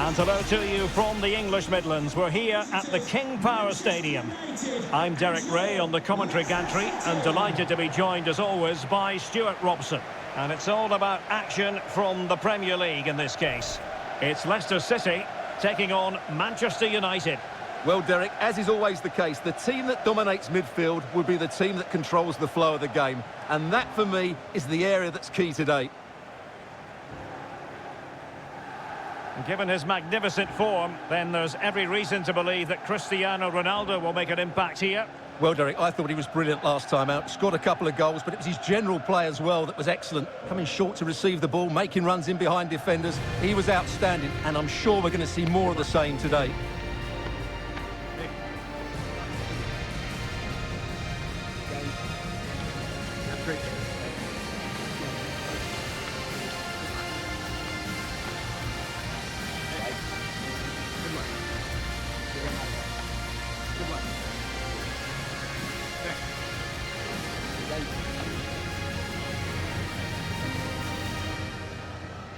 And hello to you from the English Midlands. We're here at the King Power Stadium. I'm Derek Ray on the commentary gantry and delighted to be joined as always by Stuart Robson. And it's all about action from the Premier League in this case. It's Leicester City taking on Manchester United. Well, Derek, as is always the case, the team that dominates midfield will be the team that controls the flow of the game. And that, for me, is the area that's key today. Given his magnificent form, then there's every reason to believe that Cristiano Ronaldo will make an impact here. Well, Derek, I thought he was brilliant last time out. Scored a couple of goals, but it was his general play as well that was excellent. Coming short to receive the ball, making runs in behind defenders. He was outstanding, and I'm sure we're going to see more of the same today.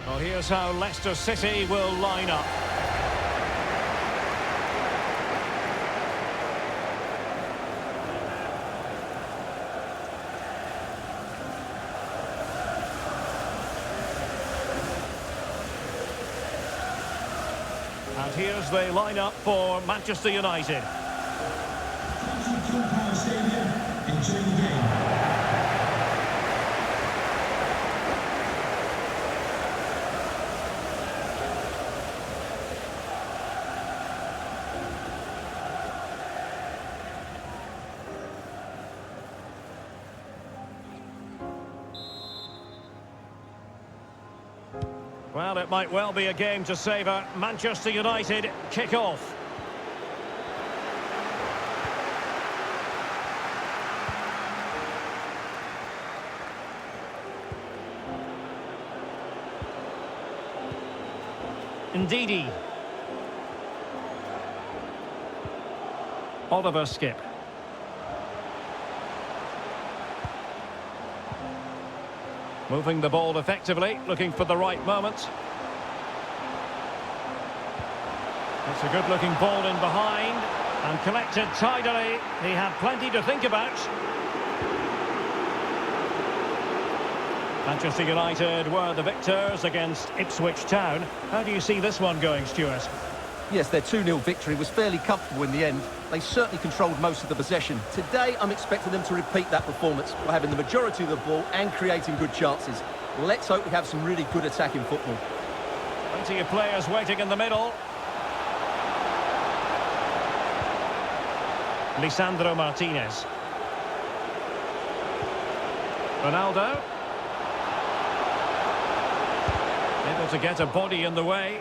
Well, here's how Leicester City will line up. And here's the lineup for Manchester United. King Power Stadium, enjoy the game. Well, it might well be a game to savour. Manchester United kick off. Ndidi. Oliver Skip. Moving the ball effectively, looking for the right moment. It's a good-looking ball in behind, and collected tidily. He had plenty to think about. Manchester United were the victors against Ipswich Town. How do you see this one going, Stuart? Yes, their 2-0 victory was fairly comfortable in the end. They certainly controlled most of the possession. Today, I'm expecting them to repeat that performance by having the majority of the ball and creating good chances. Let's hope we have some really good attacking football. Plenty of players waiting in the middle. Lisandro Martinez. Ronaldo. Able to get a body in the way.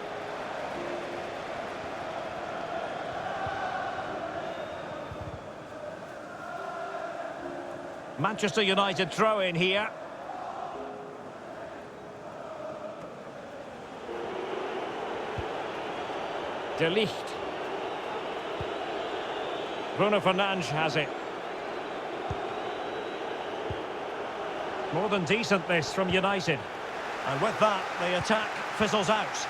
Manchester United throw in here. De Ligt. Bruno Fernandes has it. More than decent this from United. And with that, the attack fizzles out.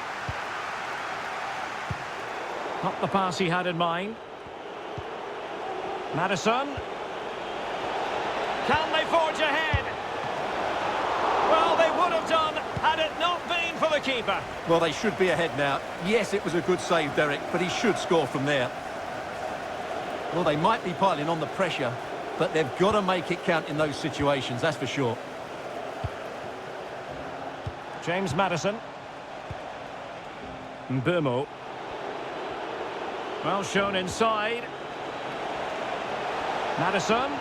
Not the pass he had in mind. Maddison. Can they forge ahead? Well, they would have done had it not been for the keeper. Well, they should be ahead now. Yes, it was a good save, Derek, but he should score from there. Well, they might be piling on the pressure, but they've got to make it count in those situations, that's for sure. James Maddison. Mbuemo. Well shown inside. Maddison.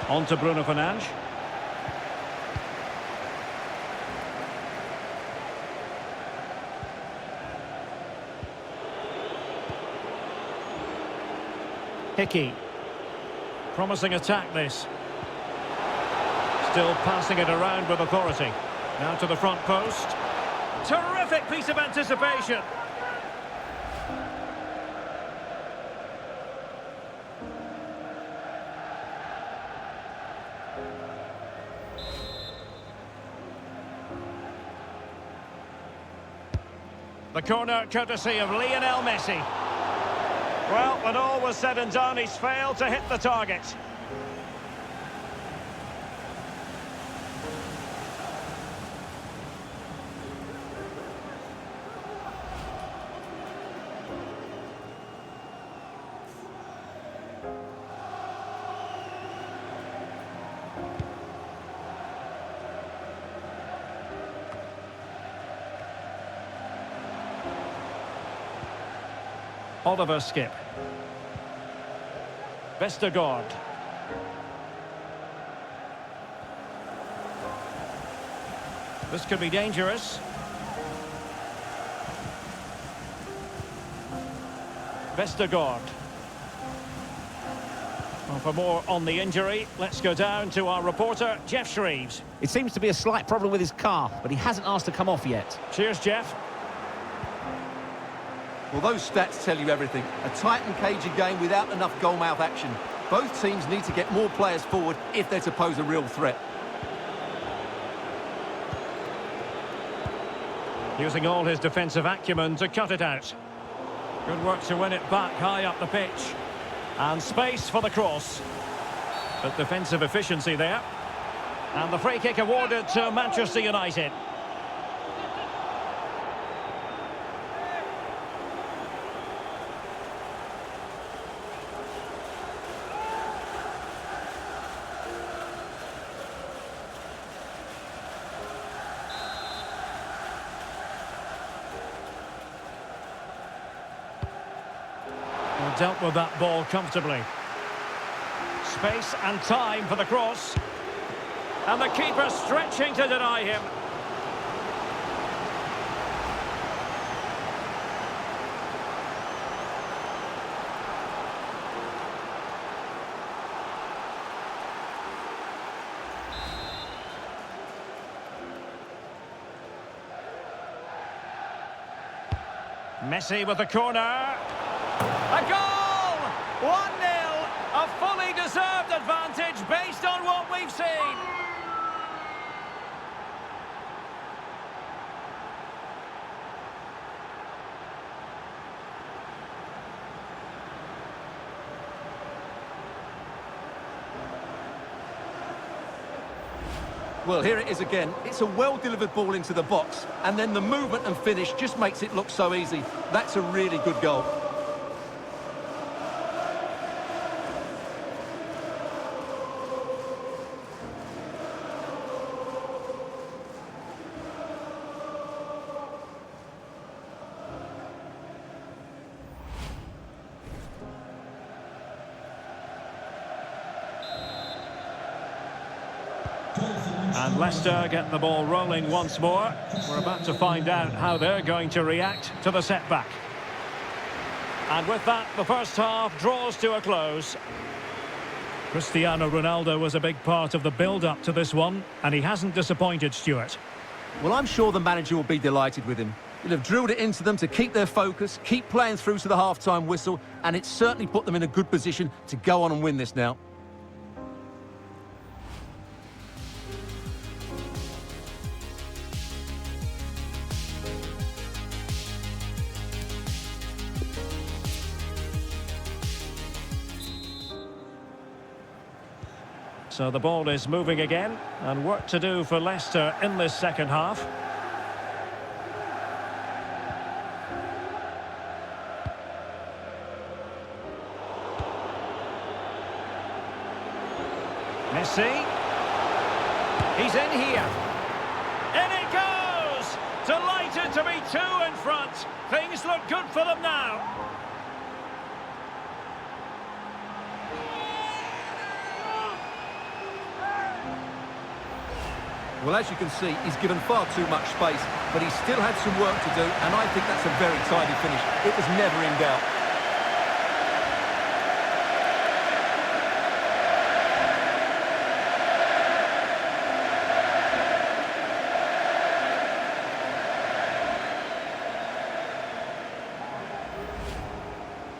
On to Bruno Fernandes. Hickey. Promising attack this. Still passing it around with authority. Now to the front post. Terrific piece of anticipation. The corner courtesy of Lionel Messi. Well, when all was said and done, he's failed to hit the target. Oliver Skip. Vestergaard. This could be dangerous. Vestergaard. Well, for more on the injury, let's go down to our reporter, Jeff Shreves. It seems to be a slight problem with his car, but he hasn't asked to come off yet. Cheers, Jeff. Well, those stats tell you everything. A tight and cagey game without enough goal-mouth action. Both teams need to get more players forward if they're to pose a real threat. Using all his defensive acumen to cut it out. Good work to win it back high up the pitch. And space for the cross. But defensive efficiency there. And the free kick awarded to Manchester United. Dealt with that ball comfortably. Space and time for the cross. And the keeper stretching to deny him. Messi with the corner. A goal! 1-0! A fully deserved advantage based on what we've seen. Well, here it is again. It's a well-delivered ball into the box, and then the movement and finish just makes it look so easy. That's a really good goal. And Leicester get the ball rolling once more. We're about to find out how they're going to react to the setback. And with that, the first half draws to a close. Cristiano Ronaldo was a big part of the build-up to this one, and he hasn't disappointed, Stuart. Well, I'm sure the manager will be delighted with him. He'll have drilled it into them to keep their focus, keep playing through to the half-time whistle, and it's certainly put them in a good position to go on and win this now. So the ball is moving again, and work to do for Leicester in this second half. Messi. He's in here. In it goes! Delighted to be two in front. Things look good for them now. Well, as you can see, he's given far too much space, but he still had some work to do, and I think that's a very tidy finish. It was never in doubt.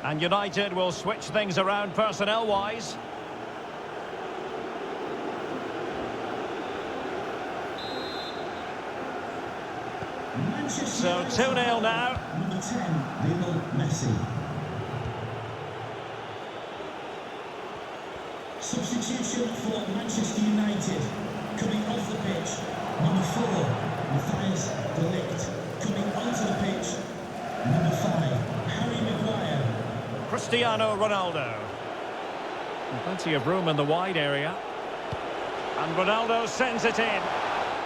And United will switch things around personnel-wise. So 2-0 now. Number 10, Lionel Messi. Substitution for Manchester United. Coming off the pitch, number 4, Matthias de Ligt. Coming onto the pitch, number 5, Harry Maguire. Cristiano Ronaldo. And plenty of room in the wide area. And Ronaldo sends it in.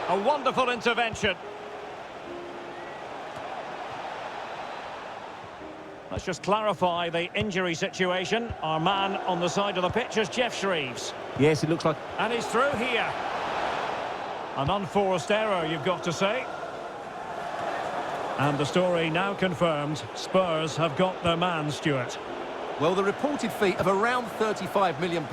A wonderful intervention. Let's just clarify the injury situation. Our man on the side of the pitch is Jeff Shreves. Yes, it looks like... And he's through here. An unforced error, you've got to say. And the story now confirmed. Spurs have got their man, Stuart. Well, the reported fee of around £35 million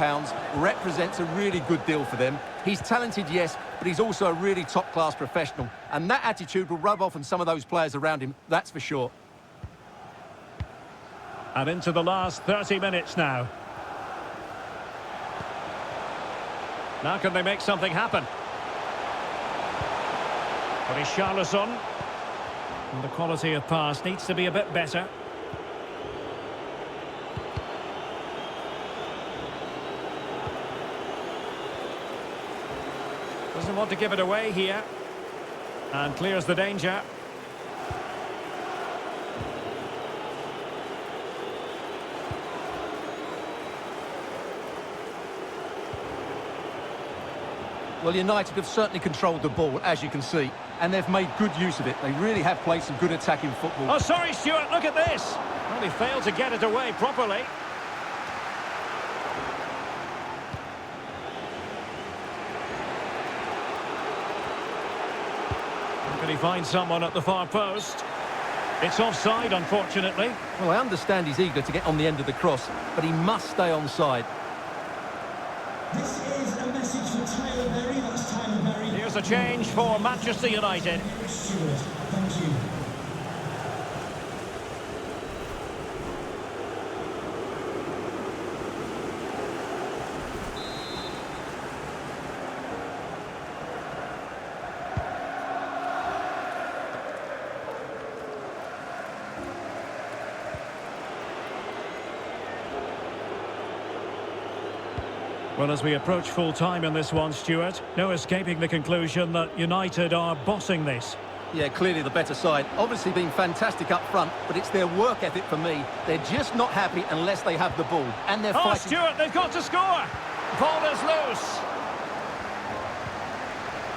represents a really good deal for them. He's talented, yes, but he's also a really top-class professional. And that attitude will rub off on some of those players around him, that's for sure. And into the last 30 minutes now. Now can they make something happen? But it's Charleston. And the quality of pass needs to be a bit better. Doesn't want to give it away here. And clears the danger. Well, United have certainly controlled the ball, as you can see, and they've made good use of it. They really have played some good attacking football. Oh, sorry, Stuart, look at this. Well, he failed to get it away properly. Can he find someone at the far post? It's offside, unfortunately. Well, I understand he's eager to get on the end of the cross, but he must stay onside. This is a message for Tyler Berry. That's Tyler Berry. Here's a change for Manchester United. Stuart, thank you. Well, as we approach full time in this one, Stuart, no escaping the conclusion that United are bossing this. Yeah, clearly the better side. Obviously been fantastic up front, but it's their work ethic for me. They're just not happy unless they have the ball. And they're Oh, fighting... Stuart, they've got to score! Ball is loose.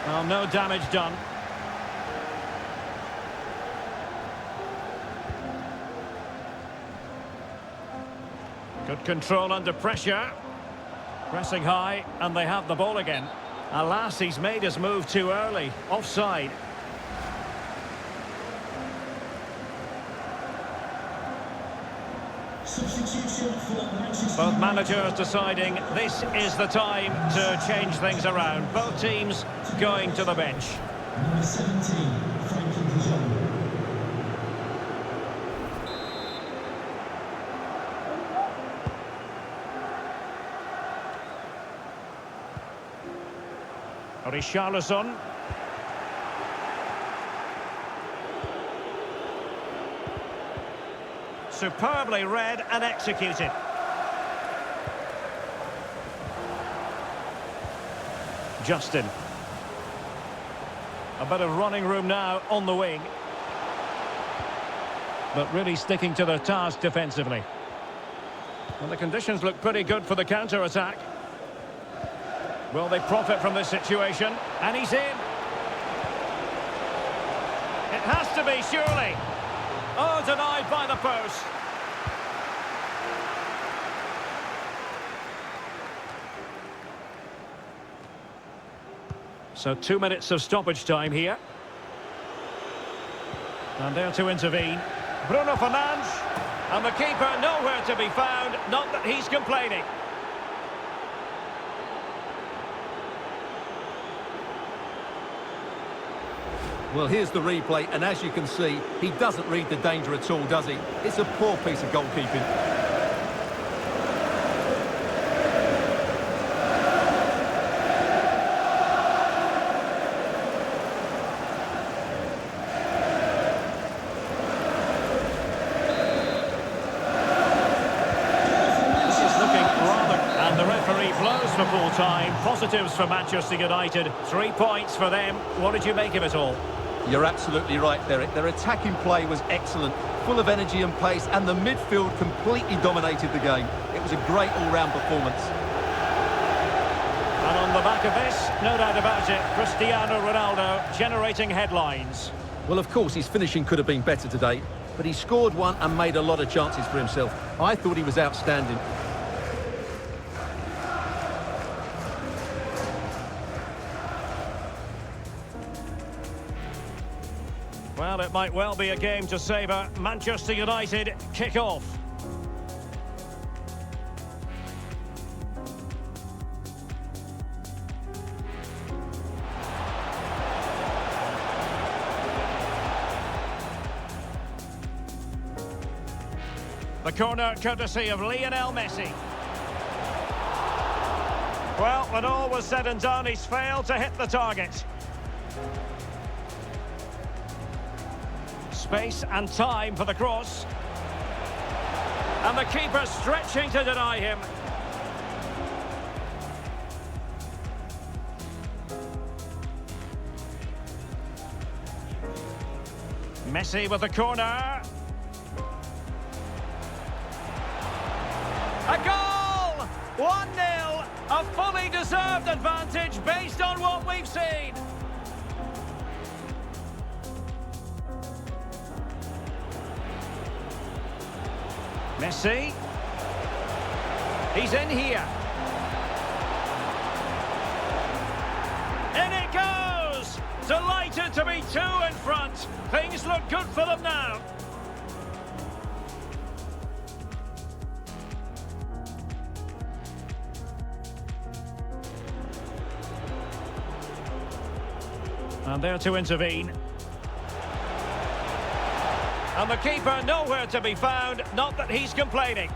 Well, no damage done. Good control under pressure. Pressing high, and they have the ball again. Alas, he's made his move too early. Offside. Substitution for Manchester Both United. managers deciding this is the time to change things around. Both teams going to the bench. Number 17, Frankie de Jong. Richarlison. Superbly read and executed. Justin. A bit of running room now on the wing. But really sticking to their task defensively. Well, the conditions look pretty good for the counter-attack. Will they profit from this situation? And he's in. It has to be, surely. Oh, denied by the post. So 2 minutes of stoppage time here. And there to intervene. Bruno Fernandes. And the keeper nowhere to be found. Not that he's complaining. Well, here's the replay, and as you can see, he doesn't read the danger at all, does he? It's a poor piece of goalkeeping. positives for Manchester United. 3 points for them. What did you make of it all? You're absolutely right, Derek. Their attacking play was excellent, full of energy and pace, and the midfield completely dominated the game. It was a great all-round performance. And on the back of this, no doubt about it, Cristiano Ronaldo generating headlines. Well, of course, his finishing could have been better today, but he scored one and made a lot of chances for himself. I thought he was outstanding. Well, it might well be a game to savour. Manchester United kick off. The corner courtesy of Lionel Messi. Well, when all was said and done, he's failed to hit the target. Space and time for the cross. And the keeper stretching to deny him. Messi with the corner. A goal! 1-0. A fully deserved advantage based on what we've seen. Messi. He's in here. In it goes! Delighted to be 2 in front. Things look good for them now. And there to intervene. And the keeper nowhere to be found, not that he's complaining.